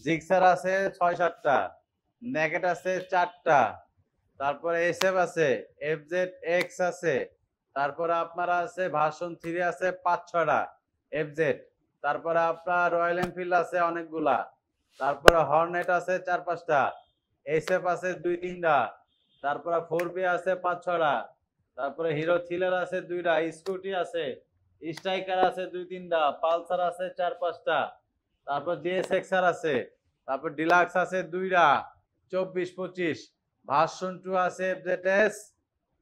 Gixxer আছে 6-7টা, naked আছে 4টা, তারপরে এসএফ আছে, এফজেড এক্স আছে, তারপরে আপনার আছে ভার্সন 3 আছে 5-6টা এফজেড, তারপরে আপনার রয়্যাল এনফিল্ড আছে অনেকগুলা, তারপরে হর্নেট আছে 4-5টা, এসএফ আছে 2-3টা, তারপরে 4বি আছে 5-6টা, তারপরে হিরো থ্রিলার আছে 2টা, স্কুটি আছে, স্ট্রাইকার আছে 2-3টা, পালসার আছে 4-5টা, তারপর জিএসএক্সআর আছে, তারপর ডিলাক্স আছে 2টা 24-25, ভার্সন 2 আছে এফজেডএস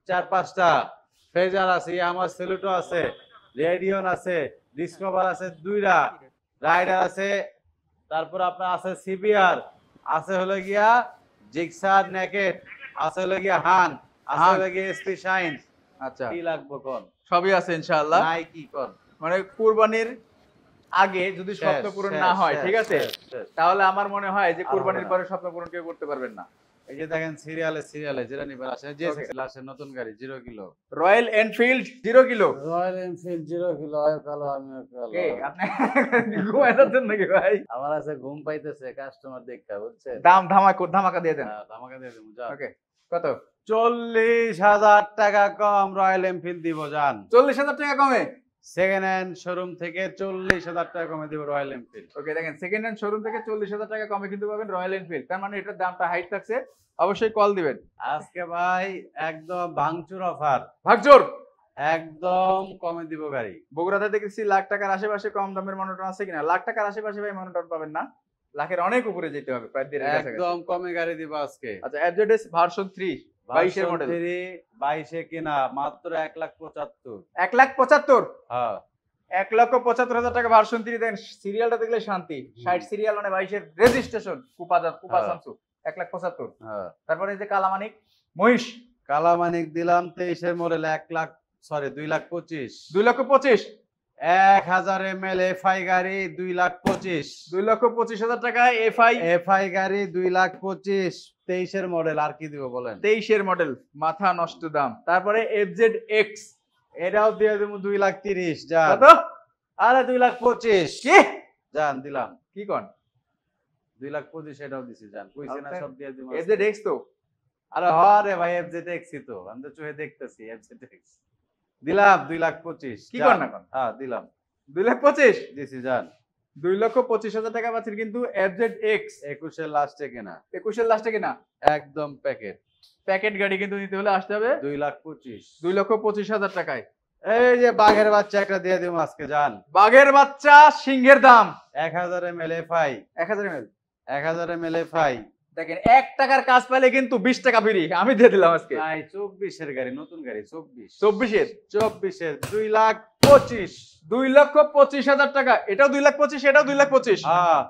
4-5টা, ফেজার আছে, ইয়ামাহা সেলুটো আছে, রেডিয়ন আছে, ডিসকভার আছে 2টা, রাইডার আছে, তারপর আপনার আছে সিবিআর, আছে হলো গিয়া জিক্সার নেকেট, আছে হলো গিয়া হান, আছে হলো গিয়া এসপি শাইন। আচ্ছা, কি লাগবে কোন? সবই আছে ইনশাআল্লাহ। নাই কি কোন? মানে কুরবানির আগে যদি স্বপ্ন পূরণ না হয়, ঠিক আছে, তাহলে আমার মনে হয় যে কুরবানির পরে স্বপ্ন পূরণ কেউ করতে পারবেন না। এই যে দেখেন সিরিয়ালে যেটা নিবার আসে, যে আসে নতুন গাড়ি 0 kilo, royal Enfield 0 kilo. Royal Enfield 0 kilo, আয় কালো আমি কালো। কে আপনি ঘুমায় যাচ্ছেন নাকি ভাই? আমার আছে ঘুম পাইতেছে কাস্টমার দেখা, বুঝছেন? দাম ধামাকা দিয়ে দেন। ধামাকা দিয়ে দেবো, যাও। ওকে, কত? 40,000 টাকা কম রয়্যাল এনফিল্ড দিব, জান। 40,000 টাকা কমে সেকেন্ড হ্যান্ড শোরুম থেকে 40,000 টাকা কমে দিব রয়্যাল এনফিল্ড। ওকে, দেখেন সেকেন্ড হ্যান্ড শোরুম থেকে 40,000 টাকা কমে কিন্তু পাবেন রয়্যাল এনফিল্ড। তার মানে এটার দামটা হাইট থাকছে, অবশ্যই কল দিবেন। আজকে ভাই একদম ভাঙচুর অফার, ভাগজোর একদম কমে দিব গাড়ি। বগুড়াতে দেখেছি লাখ টাকার আশেপাশে কম দামের মনোটন আছে কিনা? লাখ টাকার আশেপাশে ভাই মনোটন পাবেন না, লাখের অনেক উপরে যেতে হবে, প্রায় 1.5 কাছাকাছি। একদম কমে গাড়ি দিব আজকে। আচ্ছা, এফজেডএস ভার্সন 3 22 এর মডেল, 22 কিনা মাত্র 1,75,000। 1,75,000? হ্যাঁ, 1,75,000 টাকা ভার্সন 3 দেন। সিরিয়ালটা দেখলে শান্তি, 60 সিরিয়াল মানে 22 এর রেজিস্ট্রেশন, কুপা সামসু, 1,75,000। হ্যাঁ। তারপরে এই যে কালামানিক মহিষ, কালামানিক দিলাম 23 এর মডেল 2,25,000। 2,25,000। 1000 ml এফআই গাড়ি 2,25,000। 2,25,000 টাকা এফআই গাড়ি 2,25,000, 23 এর মডেল। আর কি দিব বলেন? 23 এর মডেল, মাথা নষ্ট দাম। তারপরে এফজেড এক্স, এটাও দিয়ে দেবো 2,30,000। জান, কত? আরে 2,25,000 কি জান দিলাম। কি কোন? 2,25,000 এটাও দিছি জান, কইছি না সব দিয়ে দিব। এফজেড এক্স তো, আরে হরে ভাই, এফজেড এক্স তো আমি তো চোখে দেখতেছি। এফজেড এক্স দিলাম 2,25,000। কি কর না কোন? হ্যাঁ দিলাম, 2,25,000 দিছি জান। 2,25,000 টাকা পাচ্ছেন কিন্তু এফজেড এক্স 21 এর লাস্টে কেনা, 21 এর লাস্টে কিনা, একদম প্যাকেট। প্যাকেট গাড়ি কিন্তু নিতে হলে আসতে হবে 2,25,000। 2,25,000 টাকায়। এই যে বাঘের বাচ্চা একটা দিয়ে দিব আজকে জান। বাঘের বাচ্চা সিংহের দাম 1000 ml FI, 1000 ml। 1000 ml FI. দেখেন 1 টাকার কাজ পাইলে কিন্তু 20 টাকা ফ্রি আমি দিয়ে দিলাম আজকে। ভাই 24 এর গাড়ি, নতুন গাড়ি 24। 24 এর 2,25,000। 2,25,000 টাকা। এটাও 2,25,000, এটাও 2,25,000। হ্যাঁ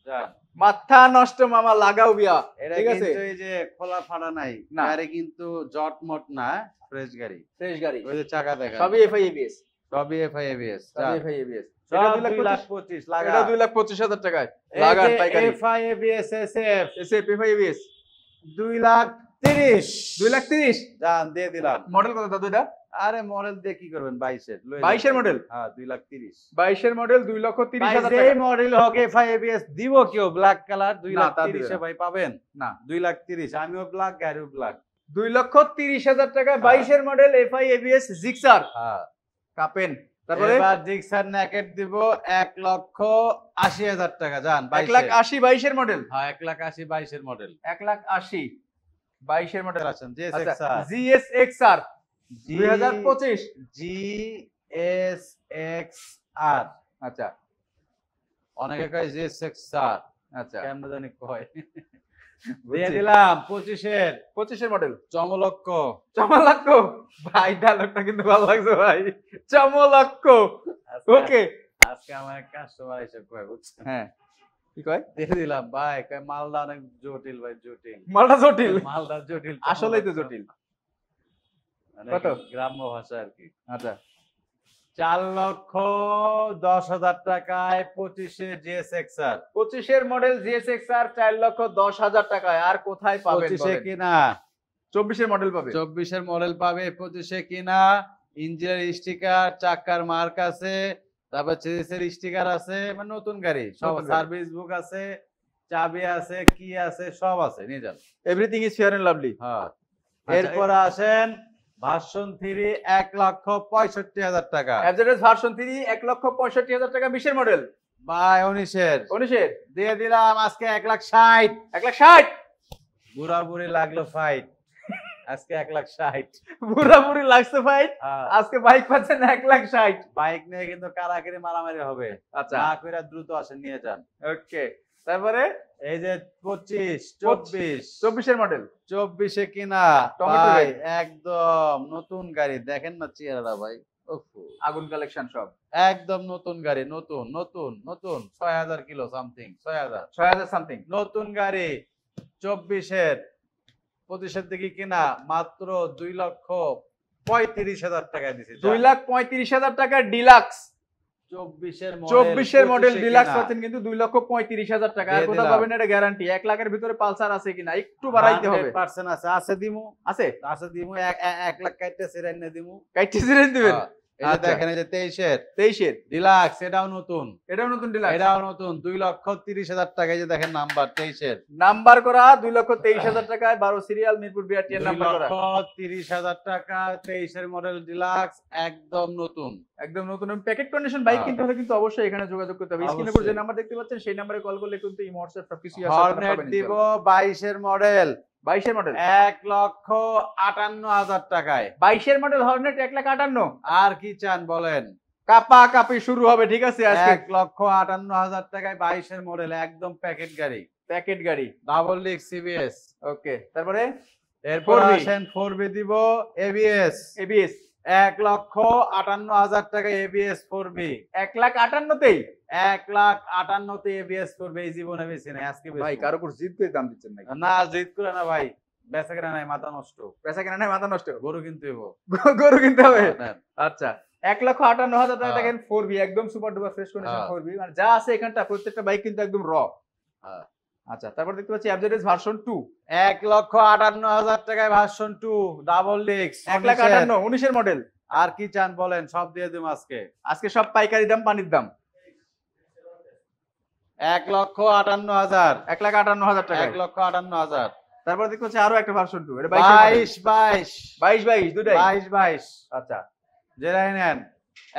জান, মাথা নষ্ট মামা, লাগাও বিয়া। এটা ঠিক আছে, কিন্তু এই যে খোলা ফাড়া নাই না। গাড়ি, কিন্তু জটমট না, ফ্রেশ গাড়ি, ফ্রেশ গাড়ি, ওই যে চাকা দেখা, সবই এফআই এবিএস, সবই এফআই এবিএস। সবই এফআই এবিএস। সব 2,25,000 লাগা। এটা 2,25,000 টাকায় লাগান পাইকারি। FI ABS SF SF FI ABS 2,30,000। 2,30,000 জান দিয়ে দিলাম। মডেল কত দাদু এটা? আরে মডেল দিয়ে কি করবেন? 22 এর 22 এর মডেল। হ্যাঁ 2,30,000। 22 এর মডেল 2,30,000 টাকা। এই মডেল হোক এফআই এবিএস দিব কেউ ব্ল্যাক কালার 2,30,000 এ ভাই পাবেন না? 2,30,000, আমিও ব্ল্যাক, গাড়িও ব্ল্যাক। 2,30,000 টাকা 22 এর মডেল এফআই এবিএস জিক্সার হ্যাঁ কাপেন। তারপরে এবার জিক্সার নেকেট দিব 1,80,000 টাকা জান। 1,80,000 22 এর মডেল। হ্যাঁ 1,80,000 22 এর মডেল। 1,80,000 22 এর মডেল আছেন আচ্ছা, জিএসএক্সআর 2025 জিএসএক্সআর। আচ্ছা অনেকে কয় জিএসএক্সআর, আচ্ছা কেমন জানি কয়। দিয়ে দিলাম 25 এর 25 এর মডেল চমলক্ষ। চমলক্ষ ভাই, ডায়লগটা কিন্তু ভালো লাগছে ভাই, চমলক্ষ। ওকে, আজকে আমার এক কাস্টমার এসে কয়, বুঝছেন? হ্যাঁ কি কয়? দিয়ে দিলাম ভাই, কয় মালদা অনেক জটিল ভাই, জটিল মালটা জটিল। মালদা জটিল, আসলেই তো জটিল। মানে কত? গ্রাম্য ভাষা আর কি। আচ্ছা 4,10,000 টাকায় 25 এর জিএসএক্সআর। 25 এর মডেল জিএসএক্সআর 4,10,000 টাকায়। আর কোথায় পাবেন? 25 এ কিনা, 24 এর মডেল পাবে। 24 এর মডেল পাবে 25 এ কিনা। ইঞ্জিনের স্টিকার, চাকার মার্ক আছে, তারপর চেসিসের স্টিকার আছে, মানে নতুন গাড়ি সব, নতুন গাড়ি। সার্ভিস বুক আছে, চাবি আছে, কি আছে, সব আছে, নিয়ে যান। Everything is fair and lovely. হ্যাঁ, এরপরে আসেন ভার্সন 3 1,65,000 টাকা। এফজেডএস ভার্সন 3 1,65,000 টাকা, 20 এর মডেল, ভাই 19-এর 19 এর দিয়ে দিলাম আজকে 1,60,000। 1,60,000। বুড়া বুড়ি লাগলো ফাইট, আজকে 1,60,000। পুরোপুরি লাগছে ভাই, আজকে বাইক পাচ্ছেন 1,60,000। বাইক নিয়ে কিন্তু কারাকারি মারামারি হবে। আচ্ছা, না কইরা দ্রুত আসেন, নিয়ে যান। ওকে। তারপরে এই যে 25, 24, 24 এর মডেল, 24-এ কিনা টমেটো ভাই, রেড। একদম নতুন গাড়ি, দেখেন না চেহারাটা ভাই, উফ, আগুন কালেকশন সব, একদম নতুন গাড়ি, নতুন নতুন নতুন, 6,000 কিলো সামথিং, 6,000 6,000 সামথিং। নতুন গাড়ি 24-এর 25-এর দিকে কিনা মাত্র 2,35,000 টাকা দিছি। 2,35,000 টাকা ডিলাক্স, 24-এর মডেল ডিলাক্স কিনা। পাচ্ছেন কিন্তু 2,35,000 টাকা। আর দিয়ে কোথাও দিলাম। পাবেন এটা গ্যারান্টি। 1 লাখের ভিতরে পালসার আছে কিনা একটু বাড়াইতে হবে। 100% আছে, আছে দিমু, আছে, আছে দিমু, 1 লাখ কাইতে সিরাইনে দিমু। কাইটে সিরেন দিবেন। এই যে আচ্ছা। দেখেন, এই যে 23-এর 23 এর ডিলাক্স, এটাও নতুন, এটাও নতুন ডিলাক্স, এটাও নতুন, 2,30,000 টাকা। এই যে দেখেন নাম্বার 23-এর, নাম্বার করা 2,23,000 টাকায়, 12 সিরিয়াল, মিরপুর বিআরটিএর নাম্বার করা, 2,30,000 টাকা, 23-এর মডেল ডিলাক্স, একদম নতুন। একদম নতুন প্যাকেট কন্ডিশন বাইক হ্যাঁ। কিনতে হলে কিন্তু অবশ্যই এখানে যোগাযোগ করতে হবে। স্ক্রিনের উপর যে নাম্বার দেখতে পাচ্ছেন সেই নম্বরে কল করলে কিন্তু এই হোয়াটসঅ্যাপ সবকিছুই আছে, আপনারা হর্নেট পাবেন দিব ইনশাআল্লাহ। 22-এর মডেল 22 এর মডেল, 1,58,000 টাকায়। 22 এর মডেল হর্নেট 1,58,000। আর কি চান বলেন? কাপা কাপি শুরু হবে, ঠিক আছে আজকে। 1,58,000 টাকায় 22-এর মডেল, একদম প্যাকেট গাড়ি, প্যাকেট গাড়ি, ডাবল ডিস্ক সিবিএস। ওকে। তারপরে এরপর 4B আসেন 4B দিব এবিএস, এবিএস 1,58,000 টাকা এবিএস 4B। 1,58,000 তেই 1,58,000 এবিএস 4B এই জীবনে বেশি নাই, আজকে ভাই বেশি কারো উপর জিদ করে দাম দিচ্ছেন নাকি? না, জিত করে না ভাই, বেচা কেনা নাই, মাথা নষ্ট। পয়সা কেনা নাই, মাথা নষ্ট, গরু কিনতে হইব। গরু কিনতে হবে। নেন। আচ্ছা, 1,58,000 টাকা হ্যাঁ। দেখেন 4B, একদম সুপার ডুপার ফ্রেশ কন্ডিশন হ্যাঁ। 4B, মানে যা আছে এখানটা প্রত্যেকটা বাইক কিন্তু একদম র। হ্যাঁ। আচ্ছা, তারপর দেখতে পাচ্ছি এফজেডএস ভার্সন 2, 1,58,000 টাকায় ভার্সন 2 ডাবল ডিস্ক 1,58,000, 19 এর মডেল। আর কি চান বলেন, সব দিয়ে দিম আজকে। আজকে সব পাইকারি দাম, পানির দাম। 1,58,000, 1,58,000 টাকা। 1,58,000। তারপর দেখতে পাচ্ছি আরো একটা ভার্সন 2, এটা 22, 22, 22 দুটাই। 22, 22 আচ্ছা, যেটাই নেন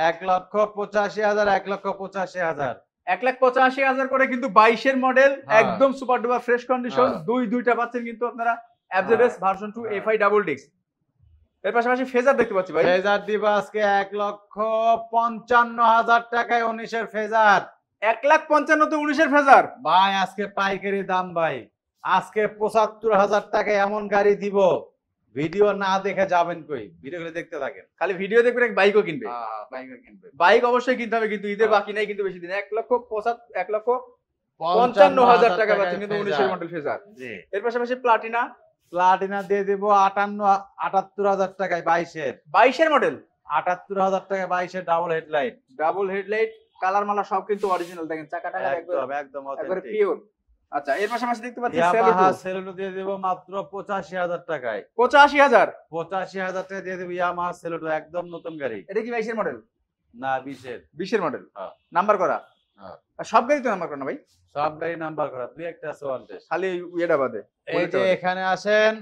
1,85,000, 1,85,000। 1,85,000 করে কিন্তু 22 এর মডেল, হ্যাঁ। একদম সুপার ডুপার ফ্রেশ কন্ডিশন, হ্যাঁ। দুইটা পাচ্ছেন কিন্তু আপনারা FZS version 2 FI double disc. এর পাশাপাশি ফেজার দেখতে পাচ্ছি ভাই, ফেজার দিব আজকে 1,55,000 টাকায় 19-এর ফেজার। 1,55,000 তে 19 এর ফেজার। ভাই আজকে পাইকারি দাম ভাই, আজকে 75,000 টাকায় এমন গাড়ি দিব, ভিডিও না দেখে যাবেন কই, ভিডিওগুলো দেখতে থাকেন। খালি ভিডিও দেখবেন, এক বাইকও কিনবে। বাইকও কিনবে। বাইক অবশ্যই কিনতে হবে, কিন্তু ঈদের হ্যাঁ। বাকি নাই কিন্তু বেশি দিন। 1,55,000 টাকা পাচ্ছেন কিন্তু 19 এর মডেল ফেজার। জি। এর পাশাপাশি প্লাটিনা প্লাটিনা দিয়ে দিব 78,000 টাকায় 22-এর। 22 এর মডেল, 78,000 টাকায় 22-এর double headlight. Double headlight, colour মালা সব কিন্তু অরিজিনাল, দেখেন চাকা টাকা একদম একদম একবার authentic। পিওর। আচ্ছা, এর পাশাপাশি দেখতে পাচ্ছি ইয়ামাহা সেলুটো, সেলুটো দিয়ে দিব মাত্র 85,000 টাকায়। 85,000। 85,000 টাকা দিয়ে দিব ইয়ামাহা সেলুটো, একদম নতুন গাড়ি। এটা কি 22 এর মডেল? না, 20-এর। 20 এর মডেল, হ্যাঁ। নাম্বার করা। হ্যাঁ। আর সব গাড়ি তো নাম্বার করা না ভাই, সব গাড়ি নাম্বার করা, দুই একটা আছে ওয়ান্টেড। খালি এটা বাদে। এই যে এখানে আসেন,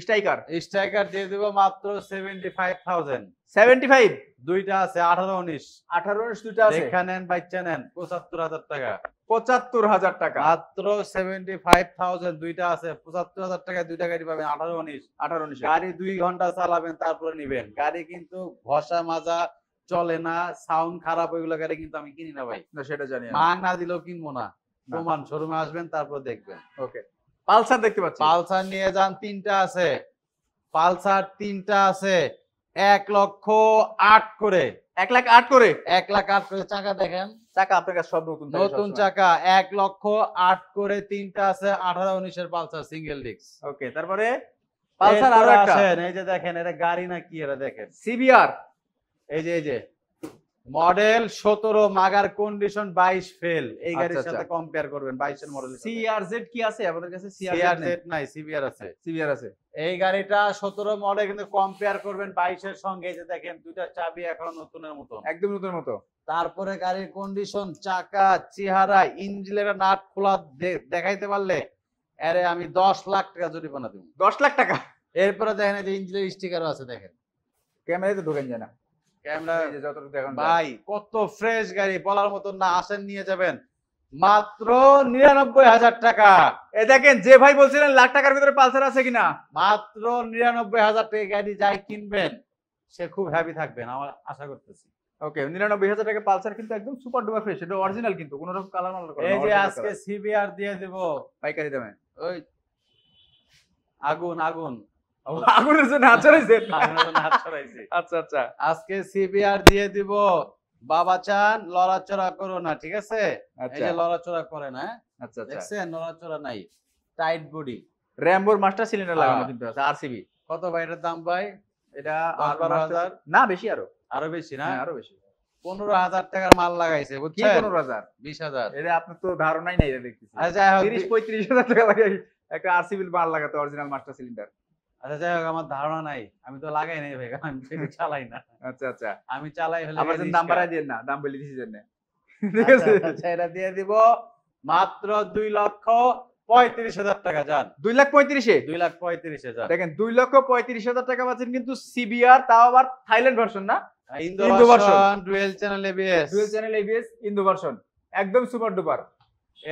স্ট্রাইকার স্ট্রাইকার দিয়ে দিব মাত্র 75,000। 75, দুইটা আছে 18, 19। 18 19 দুটো আছে, দেখা নেন, বাচ্চা নেন, 75,000 টাকা 75,000 টাকা। মাত্র। 75,000 দুইটা আছে, 75,000 টাকায় দুইটা গাড়ি পাবেন, 18, 19। 18 19 গাড়ি 2 ঘন্টা চালাবেন, তারপরে নিবেন। গাড়ি কিন্তু ঘষা মাজা চলে না, সাউন্ড খারাপ, ওইগুলো গাড়ি কিন্তু আমি কিনি না ভাই। না, সেটা জানি আমি। মাং না দিলেও কিনবো না, প্রমাণ শোরুমে আসবেন, তারপর দেখবেন। ওকে, পালসার দেখতে পাচ্ছি, পালসার নিয়ে যান, 3টা আছে, পালসার 3টা আছে, 1,08,000 করে, 1,08,000 করে। 1,08,000 করে। চাকা দেখেন, চাকা আপনার কাছে সব নতুন থাকে নতুন সবসময়। চাকা, 1,08,000 করে 3টা আছে, 18, 19-এর পালসার সিঙ্গেল ডিস্ক। ওকে, তারপরে পালসার আরো একটা এই যে দেখেন, এটা গাড়ি না কি, এটা দেখেন, সিবিআর, এই যে মডেল 17, মাগার কন্ডিশন 22 ফেল। এই গাড়ির আচ্ছা, সাথে কম্পেয়ার করবেন 22-এর মডেল। সিআরজেড কি আছে আপনাদের কাছে? সিআরজেড নাই, সিবিআর আছে। সিবিআর আছে। এই গাড়িটা 17 মডেল, কিন্তু কম্পেয়ার করবেন 22-এর সঙ্গে। এই যে দেখেন, দুইটা চাবি এখনো নতুনের মতো। একদম নতুন মতো। তারপরে গাড়ির কন্ডিশন, চাকা, চেহারা, ইঞ্জিনের নাট খোলা দেখাইতে পারলে আরে আমি 10 লাখ টাকা জরিমানা দেব। 10 লাখ টাকা। এরপরে দেখেন এই যে ইঞ্জিনের স্টিকারও আছে, দেখেন ক্যামেরায় তো ঢোকেন যায় না ক্যামেরা। এই যে যতটুকু দেখেন ভাই কত ফ্রেশ গাড়ি, বলার মতন না। আসেন নিয়ে যাবেন মাত্র 99,000 টাকা। এই দেখেন যে ভাই বলছিলেন লাখ টাকার ভিতরে পালসার আছে কিনা, মাত্র 99,000 টাকা গাড়ি যাই কিনবেন সে খুব হ্যাপি থাকবেন, আমার আশা করতেছি। ওকে 99,000 টাকা পালসার কিন্তু একদম সুপার ডুপার ফ্রেশ, এটা অরিজিনাল কিন্তু কোনো রকম কালার মালার করে এই যে আজকে সিবিআর দিয়ে দেব পাইকারি দামে। ওই আগুন আগুন আগুনের জন্য হাত ছড়াইছেন? আগুনের জন্য হাত ছড়াইছি। আচ্ছা আচ্ছা আজকে সিবিআর দিয়ে দিব। বাবা চান লড়াচড়া করো না, ঠিক আছে? এই আচ্ছা যে লড়াচড়া করে না, আচ্ছা আচ্ছা। দেখছেন? লড়াচড়া নাই, টাইট বডি। র‍্যাম্বোর মাস্টার সিলিন্ডার লাগানো হ্যাঁ। কিন্তু আছে আরসিবি। কত ভাই এটার দাম ভাই? এটা 12,000 না বেশি আরো, আরো বেশি না? হ্যাঁ আরো বেশি। 15,000 টাকার মাল লাগাইছে, কি বুঝছেন? 15,000? 20,000। এটা আপনার তো ধারণাই নাই, এটা দেখতেছি। আচ্ছা যাই হোক, 30-35,000 টাকা লাগে একটা আরসিবি মাল লাগাতে, অরিজিনাল মাস্টার সিলিন্ডার। আচ্ছা যাই হোক, আমার ধারণা নাই, আমি তো লাগাই নাই ভাই, আমি সেটা চালাই না। আচ্ছা আচ্ছা। আমি চালাই হলে আমার জন্য দাম বাড়ায় দিয়েন না, দাম বলে দিছি জন্য। ঠিক আচ্ছা, আছে আচ্ছা, এটা দিয়ে দিব মাত্র 2,35,000 টাকা। যান 2,35,000 2,35,000। দেখেন 2,35,000 টাকা পাচ্ছেন কিন্তু সিবিআর, তাও আবার থাইল্যান্ড ভার্সন না, Indo Indo version, version. Dual channel ABS. Dual channel ABS Indo version, একদম সুপার ডুপার।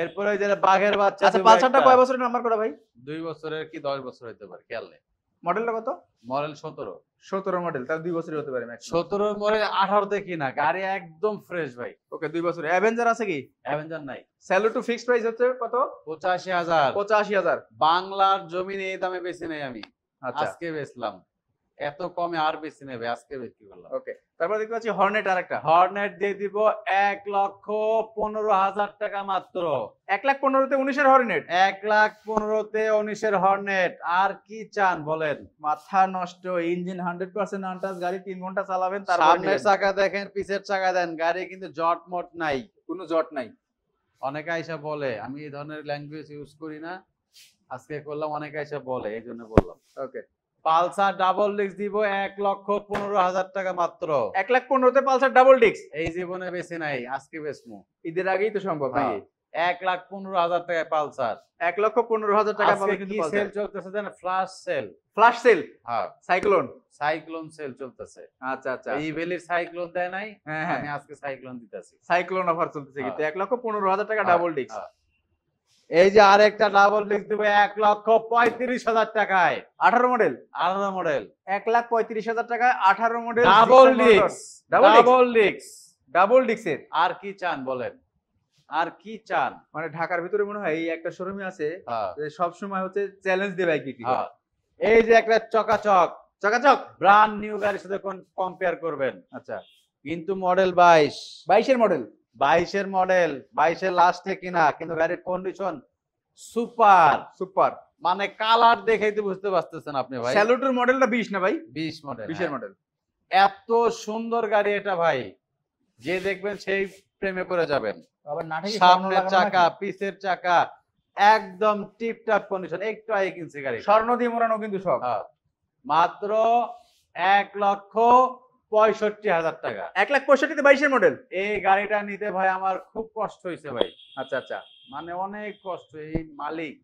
এরপরে যে বাঘের বাচ্চা আচ্ছা দিব পালসারটা একটা। কয় বছরের নাম্বার করা ভাই? 2 বছরের কি 10 বছর হইতে পারে, খেয়াল নেই। মডেলটা কত? মডেল 17। 17 মডেল, তার 2 বছরই হতে পারে ম্যাক্সিমাম। 17 মডেল 18 তে কিনা গাড়ি, একদম ফ্রেশ ভাই। ওকে 2 বছর। অ্যাভেঞ্জার আছে কি? অ্যাভেঞ্জার নাই। স্যালু টু ফিক্সড প্রাইস হচ্ছে কত? 85,000। 85,000। বাংলার জমিনে এই দামে বেশি নেই আমি, আচ্ছা আজকে বেচলাম। এত কমে আর বেশি নেবে, আজকে বিক্রি করলাম। ওকে তারপর দেখতে পাচ্ছি হর্নেট আরেকটা। হর্নেট দিয়ে দিব 1,15,000 টাকা মাত্র। 1,15,000 তে 19 এর হর্নেট। 1,15,000 তে 19 এর হর্নেট, আর কি চান বলেন? মাথা নষ্ট, ইঞ্জিন 100% আনটাচ, গাড়ি 3 ঘন্টা চালাবেন তারপর সামনের চাকা দেখেন, পিছের চাকা দেন, গাড়ি কিন্তু জটমট নাই, কোনো জট নাই। অনেকে আইসা বলে, আমি এই ধরনের ল্যাঙ্গুয়েজ ইউজ করি না, আজকে করলাম, অনেকে আইসা বলে, এই জন্য বললাম। ওকে পালসার ডাবল ডিস্ক দিব 1,15,000 টাকা মাত্র। 1,15,000 তে পালসার ডাবল ডিস্ক, এই জীবনে বেশি নাই, আজকে বেচমু। ঈদের আগেই তো সম্ভব নাকি? 1,15,000 টাকায় পালসার। 1,15,000 টাকা আজকে পাবে কিন্তু কি সেল পালসার। চলতেছে জানেন? Flash sale. ফ্ল্যাশ সেল, হ্যাঁ, সাইক্লোন। সাইক্লোন সেল চলতেছে। আচ্ছা আচ্ছা। এই ভ্যালির সাইক্লোন দেয় নাই, হ্যাঁ হ্যাঁ, আমি আজকে সাইক্লোন দিতেছি। সাইক্লোন অফার চলতেছে কিন্তু হ্যাঁ। 1,15,000 টাকা ডাবল ডিস্ক। এই যে আরেকটা ডাবল ডিস্ক দিব 1,35,000 টাকায়। 18 মডেল, 18 মডেল 1,35,000 টাকায় 18 model double disk. Double disc. Double ডিস্কের। আর কি চান বলেন? আর কি চান? মানে ঢাকার ভিতরে মনে হয় এই একটা শোরুমে আছে হ্যাঁ, যে সব সময় হচ্ছে চ্যালেঞ্জ দিয়ে বাইক বিক্রি করে। হ্যাঁ। এই যে একটা চকাচক চকাচক ব্র্যান্ড নিউ গাড়ির সাথে কম্পেয়ার করবেন, আচ্ছা কিন্তু মডেল 22। 22 এর মডেল, 22 এর মডেল, 22 এর লাস্টে কিনা, কিন্তু গাড়ির কন্ডিশন সুপার। সুপার। মানে কালার দেখেই তো বুঝতে পারতেছেন আপনি ভাই। স্যালুটের মডেলটা 20 না ভাই? 20 মডেল। 20 এর মডেল। এত সুন্দর গাড়ি এটা ভাই, যে দেখবেন সেই প্রেমে পড়ে যাবেন। আবার নাটে সামনের চাকা, পিছের চাকা একদম টিপটপ কন্ডিশন, একটু আগে কিনছে গাড়ি। স্বর্ণ দিয়ে মোড়ানো কিন্তু সব। হ্যাঁ, মাত্র 1,65,000 টাকা। 1,65,000 তে 22 এর মডেল। এই গাড়িটা নিতে ভাই আমার খুব কষ্ট হয়েছে ভাই, আচ্ছা আচ্ছা, মানে অনেক কষ্ট। এই মালিক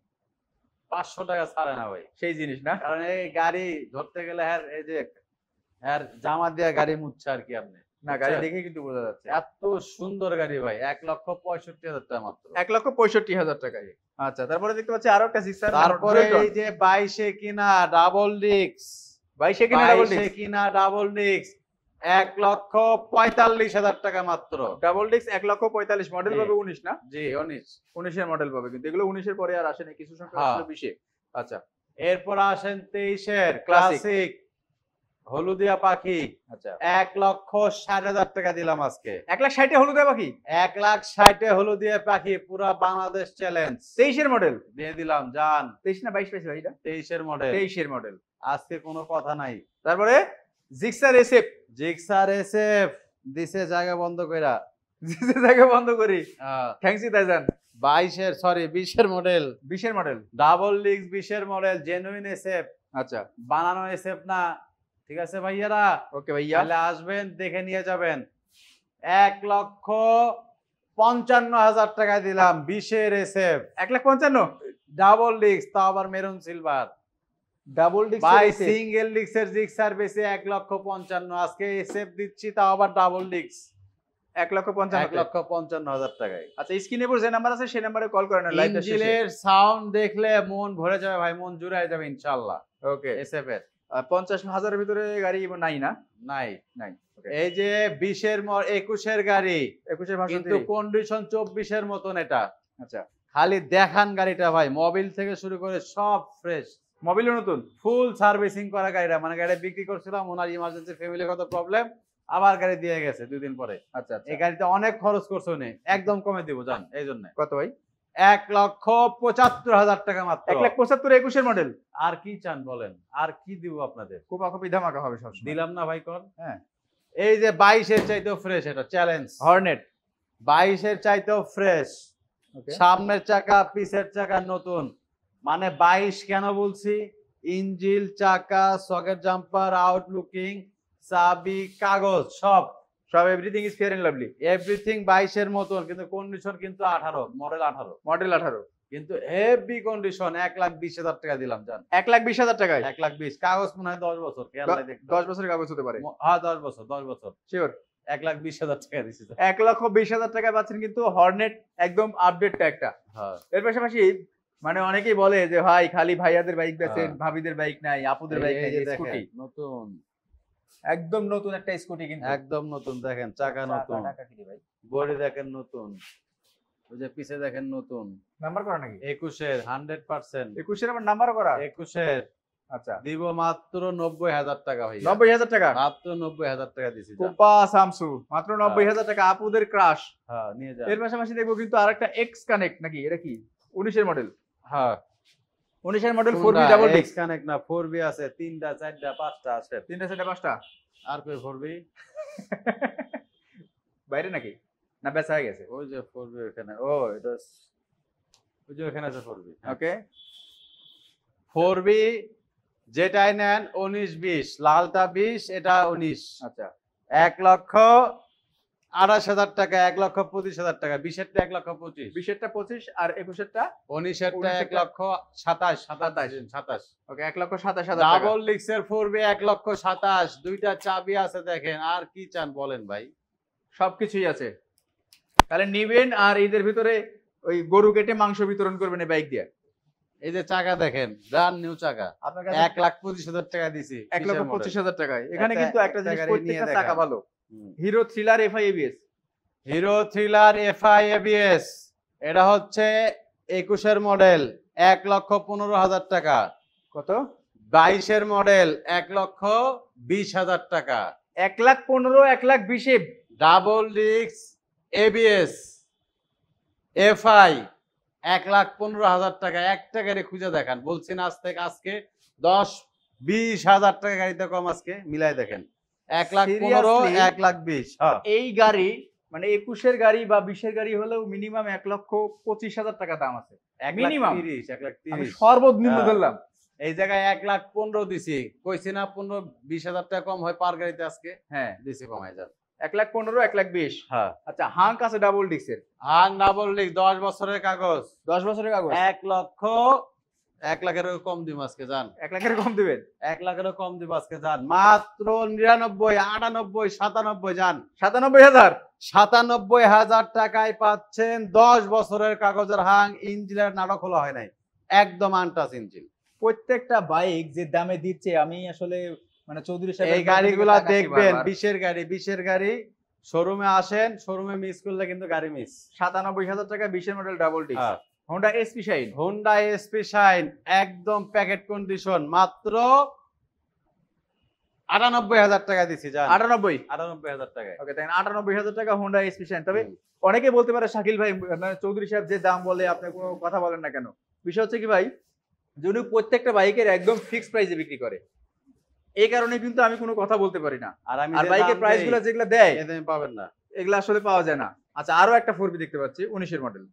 500 টাকা ছাড়ে না ভাই, সেই জিনিস না। কারণ এই গাড়ি ধরতে গেলে এই যে জামা দিয়া গাড়ি মুচ্ছে আর কি। আপনি না গাড়ি দেখে কিন্তু বোঝা যাচ্ছে। এত সুন্দর গাড়ি ভাই, 1,65,000 টাকা মাত্র। 1,65,000 টাকায়। আচ্ছা তারপরে দেখতে পাচ্ছি আরো একটা জিক্সার। তারপরে এই যে 22 কিনা ডাবল ডিস্ক, 22 এ কিনা ডাবল ডিস্ক। কিনা ডাবল ডিস্ক 1,45,000 টাকা মাত্র। ডাবল ডিস্ক 1,45,000 মডেল জি। পাবে 19 না? জি 19। 19 এর মডেল পাবে, কিন্তু এগুলো 19 এর পরে আর আসে না, কিছু সংখ্যা হ্যাঁ। আসলে 20 এ। আচ্ছা এরপর আসেন 23 এর ক্লাসিক হলুদিয়া পাখি। আচ্ছা 1,60,000 টাকা দিলাম আজকে। 1,60,000 এ হলুদ পাখি, 1,60,000 হলুদিয়া পাখি, পুরা বাংলাদেশ চ্যালেঞ্জ 23 এর মডেল। দিয়ে দিলাম। জান 23 না 22 পাইছে ভাই এটা? 23 এর মডেল। 23 এর মডেল। আজকে কোনো কথা নাই। তারপরে জিক্সার এসএফ। জিক্সার এসএফ দিছে জায়গা বন্ধ কইরা। জিক্সার জায়গা বন্ধ করি। Thanks you তাইজান। 20 এর মডেল। 20 এর মডেল। ডাবল ডিস্ক 20 এর মডেল, জেনুইন এসএফ, আচ্ছা বানানো এসএফ না। ঠিক আছে ভাইয়ারা, ওকে ভাইয়া। তাহলে আসবেন, দেখে নিয়ে যাবেন। 1,55,000 টাকা দিলাম 20-এর SF 1,55,000 ডাবল ডিস্ক, তাও আবার মেরুন সিলভার। ডাবল ডিস্ক ভাই সিঙ্গেল ডিস্কের জিক্সার বেশি 1,55,000, আজকে SF দিচ্ছি তাও আবার ডাবল ডিস্ক 1,55,000 1,55,000 টাকায়। আচ্ছা স্ক্রিনে উপর যে নাম্বার আছে সেই নম্বরে কল করেন লাইভটা শেষে। ইঞ্জিনের সাউন্ড দেখলে মন ভরে যাবে ভাই, মন জুড়ায় যাবে ইনশাআল্লাহ। ওকে SF এর 50,000 এর ভিতরে গাড়ি নাই না? নাই। নাই। ওকে এই যে 20-এর 21-এর গাড়ি 21 ভার্সন কিন্তু কন্ডিশন 24-এর মতন এটা। আচ্ছা খালি দেখান গাড়িটা ভাই, মোবিল থেকে শুরু করে সব ফ্রেশ, মোবিলও নতুন, ফুল সার্ভিসিং করা গাড়িটা। মানে গাড়ি বিক্রি করছিলাম, ওনার ইমার্জেন্সি ফ্যামিলিগত প্রবলেম, আবার গাড়ি দিয়ে গেছে 2 দিন পরে। আচ্ছা আচ্ছা এই গাড়িতে অনেক খরচ করছে উনি, একদম কমে দিব জান। এই জন্য কত ভাই? 1,75,000 টাকা মাত্র। 1,75,000 21 এর মডেল। আর কি চান বলেন, আর কি দিব আপনাদের? কোপাকপি ধামাকা হবে সব দিলাম না ভাই কোন? হ্যাঁ এই যে 22-এর চাইতেও ফ্রেশ, এটা চ্যালেঞ্জ। হর্নেট 22-এর চাইতেও ফ্রেশ, ওকে সামনের চাকা পিছের চাকা নতুন। মানে 22 কেন বলছি, ইঞ্জিল, চাকা, সকেট জাম্পার, আউটলুকিং, চাবি, কাগজ সব সব everything is fair and lovely. Everything 22-এর মতন, কিন্তু কন্ডিশন কিন্তু 18, মডেল 18, মডেল 18 কিন্তু হেভি কন্ডিশন। 1,20,000 টাকা দিলাম জান। 1,20,000 টাকায় 1,20,000 কাগজ মনে হয় 10 বছর, খেয়াল নাই দেখতে। 10 বছরের কাগজ হতে পারে। হ্যাঁ 10 বছর, 10 বছর শিওর। 1,20,000 টাকা দিছি। 1,20,000 টাকায় পাচ্ছেন কিন্তু হর্নেট একদম আপডেটটা একটা। হ্যাঁ এর পাশাপাশি মানে অনেকেই বলে যে ভাই খালি ভাইয়াদের বাইক বেচেন, হ্যাঁ। ভাবিদের বাইক নাই, আপুদের বাইক নাই, এই যে স্কুটি দেখেন, নতুন, একদম নতুন একটা স্কুটি কিন্তু একদম নতুন। দেখেন চাকা নতুন, টাকা কি ভাই? বডি দেখেন নতুন, ওই যে পিছে দেখেন নতুন। নাম্বার করা নাকি? 21-এর 100%, 21 এর আবার নাম্বারও করা। 21-এর আচ্ছা দিব মাত্র 90,000 টাকা ভাই। 90,000 টাকা মাত্র 90,000 টাকা দিছি জান। কোপা সামসু মাত্র 90,000 টাকা আপুদের ক্রাশ। হ্যাঁ নিয়ে যান। এর পাশাপাশি দেখবো কিন্তু আরেকটা এক্স কানেক্ট নাকি, এটা কি 19 এর মডেল? হ্যাঁ 19 এর model 4B double disc. Connect না, 4B আছে, 3টা 4টা 5টা আছে। 3টা 4টা 5টা আর কই 4B? বাইরে নাকি না বেচা হয়ে গেছে? ওই যে 4B ওখানে। ও এটা ওই যে ওখানে আছে 4B। ওকে 4B যেটাই নেন 19-20, লালটা 20, এটা 19। আচ্ছা 1,28,000 টাকা, 1,25,000 টাকা। 20-এরটা 1,25,000, 20 এরটা 25 আর 21 এরটা 19-এরটা 1,27,000। ওকে 1,27,000 টাকা। ডাবল ডিস্কের 4B 1,27,000, দুইটা চাবি আছে দেখেন। আর কি চান বলেন ভাই? সবকিছুই আছে। তাহলে নিবেন আর ঈদের ভিতরে ওই গরু কেটে মাংস বিতরণ করবেন এই বাইক দিয়ে। এই যে চাকা দেখেন, ব্র্যান্ড নিউ চাকা, আপনার কাছে 1,25,000 টাকা দিছি। 1,25,000 টাকায়। এখানে একটা- কিন্তু একটা জিনিস একটা গাড়ি প্রত্যেকটা নিয়ে চাকা দেখান। ভালো। Hero thriller FI ABS। Hero thriller FI ABS, এটা হচ্ছে 21-এর মডেল, 1,15,000 টাকা। কত? 22-এর মডেল 1,20,000 টাকা। 1,15,000 1,20,000 ডাবল ডিস্ক ABS FI 1,15,000 টাকা। একটা গাড়ি খুঁজে দেখান, বলছি না আজ থেকে আজকে 10-20,000 টাকা গাড়িতে কম, আজকে মিলাই দেখেন। 1,15,000 Seriously? 1,20,000। হ্যাঁ এই গাড়ি মানে 21-এর গাড়ি বা 20-এর গাড়ি হলেও মিনিমাম 1,25,000 টাকা দাম আছে। minimum? 1,30,000 আমি 1,30,000। সর্বনিম্ন হ্যাঁ। ধরলাম। এই জায়গায় 1,15,000 দিছি, কইছি না 15-20,000 টাকা কম হয় পার গাড়িতে, আজকে হ্যাঁ দিছি কমাই যান। 1,15,000 1,20,000। হ্যাঁ আচ্ছা হাঙ্ক আছে ডাবল ডিস্কের, হাং ডাবল ডিস্ক 10 বছরের কাগজ, 10 বছরের কাগজ। 1 লাখেরও কম দিব আজকে যান। 1 লাখের কম দিবেন? 1 লাখেরও কম দিব আজকে যান। মাত্র 99, 98, 97 যান। 97,000। 97,000 টাকায় পাচ্ছেন 10 বছরের কাগজের হাং, ইঞ্জিনের নাটক খোলা হয় নাই, একদম আনটাচ ইঞ্জিন। প্রত্যেকটা বাইক যে দামে দিচ্ছে আমি আসলে মানে চৌধুরী সাহেব এই গাড়িগুলা দেখবেন, 20-এর গাড়ি শোরুমে আসেন, শোরুমে মিস করলে কিন্তু গাড়ি মিস। 97,000 টাকা 20-এর model double disc Honda SP Shine. Honda SP Shine একদম প্যাকেট কন্ডিশন, মাত্র 98,000 টাকা দিছি জান। 98,000 টাকায়। ওকে দেখেন 98,000 টাকা হোন্ডা SP শাইন। তবে অনেকে বলতে পারে শাকিল ভাই মানে চৌধুরী সাহেব যে দাম বলে আপনি কোনো কথা বলেন না কেন? বিষয় হচ্ছে কি ভাই, যদি প্রত্যেকটা বাইকের একদম ফিক্সড প্রাইসে বিক্রি করে, এই কারণে কিন্তু আমি কোনো কথা বলতে পারি না। আর আমি আর বাইকের প্রাইস গুলো যেগুলো দেয় পাবেন না, এগুলো আসলে পাওয়া যায় না। আচ্ছা আরো একটা 4B দেখতে পাচ্ছি 19-এর মডেল।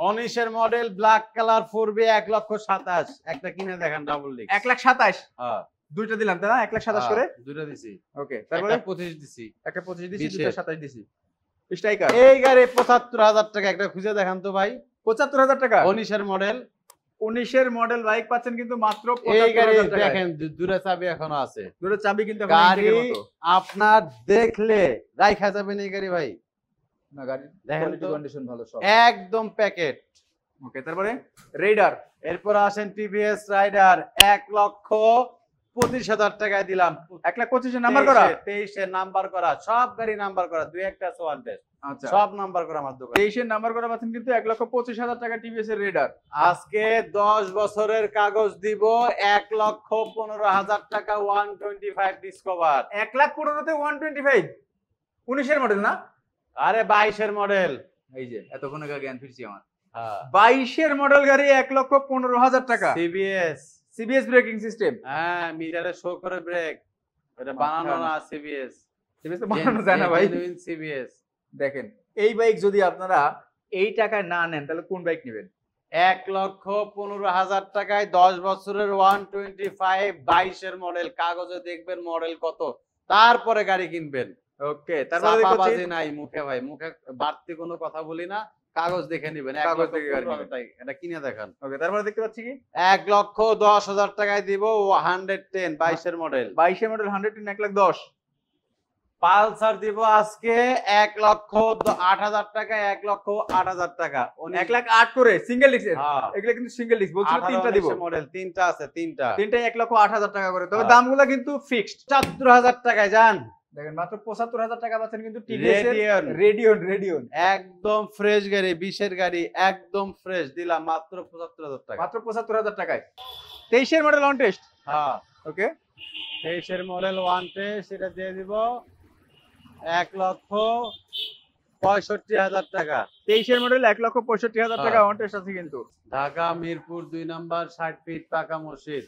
19-এর মডেল ব্ল্যাক কালার 4B 1,27,000, একটা কিনে দেখেন ডাবল ডিস্ক। 1,27,000। হ্যাঁ দুইটা দিলাম তাই না? 1,27,000 করে দুটো দিছি। ওকে তারপরে একটা 25 দিছি, একটা 25 দিছি, 20 দুটো 27 দিছি। স্ট্রাইকার এই গাড়ি ৭৫,০০০ টাকা, একটা খুঁজে দেখান তো ভাই। ৭৫,০০০ টাকা ১৯-এর মডেল। ১৯-এর মডেল বাইক পাচ্ছেন কিন্তু মাত্র এই গাড়ি ৭৫,০০০ টাকা। দেখেন দুটো চাবি এখনো আছে, দুটো চাবি কিন্তু এখন গাড়ি ইঞ্জিনের মতো। আপনার দেখলে রাইখা যাবেন এই গাড়ি ভাই, না গাড়ির দেখেন কোয়ালিটি তো। কন্ডিশন ভালো সব। একদম প্যাকেট। ওকে, তারপরে রেডার এরপর আসেন টিভিএস রাইডার, ১,২৫,০০০ টাকায় দিলাম। ১,২৫,০০০ নাম্বার করা। 23-এর নাম্বার করা, সব গাড়ি নাম্বার করা, দুই একটা আছে ওয়ান টেস্ট, আচ্ছা, সব নাম্বার করা আমার দোকানে। 23-এর নাম্বার করা পাচ্ছেন কিন্তু ১,২৫,০০০ টাকা টিভিএস এর রেডার। আজকে 10 বছরের কাগজ দিব, ১,১৫,০০০ টাকা 125 ডিসকভার। ১,১৫,০০০ তে 125, ১৯-এর মডেল না? আরে 22-এর মডেল। এই যে এতক্ষণ আগে জ্ঞান ফিরছি আমার। হ্যাঁ 22-এর মডেল গাড়ি ১,১৫,০০০ টাকা। সিবিএস। CBS braking system. হ্যাঁ মিটারে শো করে ব্রেক, এটা বানানো না সিবিএস। সিবিএস তো বানানো যায় না ভাই। Genuine CBS. দেখেন এই বাইক যদি আপনারা এই টাকায় না নেন তাহলে কোন বাইক নেবেন? ১,১৫,০০০ টাকায় 10 বছরের 125 22-এর মডেল, কাগজে দেখবেন মডেল কত, তারপরে গাড়ি কিনবেন। ওকে, তারপরে চাপাবাজি নাই মুখে ভাই, মুখে বাড়তি কোনো কথা বলি না, কাগজ দেখে নিবেন। কাগজ দেখে গাড়ি ১,১৫,০০০ এটা কিনে দেখান। ওকে, তারপরে দেখতে পাচ্ছি কি ১,১০,০০০ টাকায় দিব 110 22-এর মডেল। 22-এর মডেল 110 1,10,000। পালসার দিব আজকে ১,০৮,০০০ টাকা, ১,০৮,০০০ টাকা। 1,08,000 করে সিঙ্গেল ডিস্ক। হ্যাঁ এগুলো কিন্তু সিঙ্গেল ডিস্ক বলছিল, তিনটা দিব। মডেল তিনটা আছে, তিনটা তিনটাই 1,08,000 টাকা করে, তবে হ্যাঁ। দামগুলো কিন্তু ফিক্সড। ৭৪,০০০ টাকায় যান। দেখেন মাত্র ৭৫,০০০ টাকা পাচ্ছেন কিন্তু টিভিএস এর রেডিয়ন। রেডিয়ন। একদম ফ্রেশ গাড়ি, 20-এর গাড়ি, একদম ফ্রেশ, দিলাম মাত্র ৭৫,০০০ টাকা। মাত্র ৭৫,০০০ টাকায়। 23-এর মডেল অন টেস্ট। হ্যাঁ ওকে, 23-এর মডেল ওয়ান টেস্ট, এটা দিয়ে দিব ১,৬৫,০০০ টাকা। 23-এর মডেল 1,65,০০০ টাকা অন টেস্ট আছে কিন্তু। ঢাকা মিরপুর 2 নাম্বার 60 ফিট পাকা মসজিদ।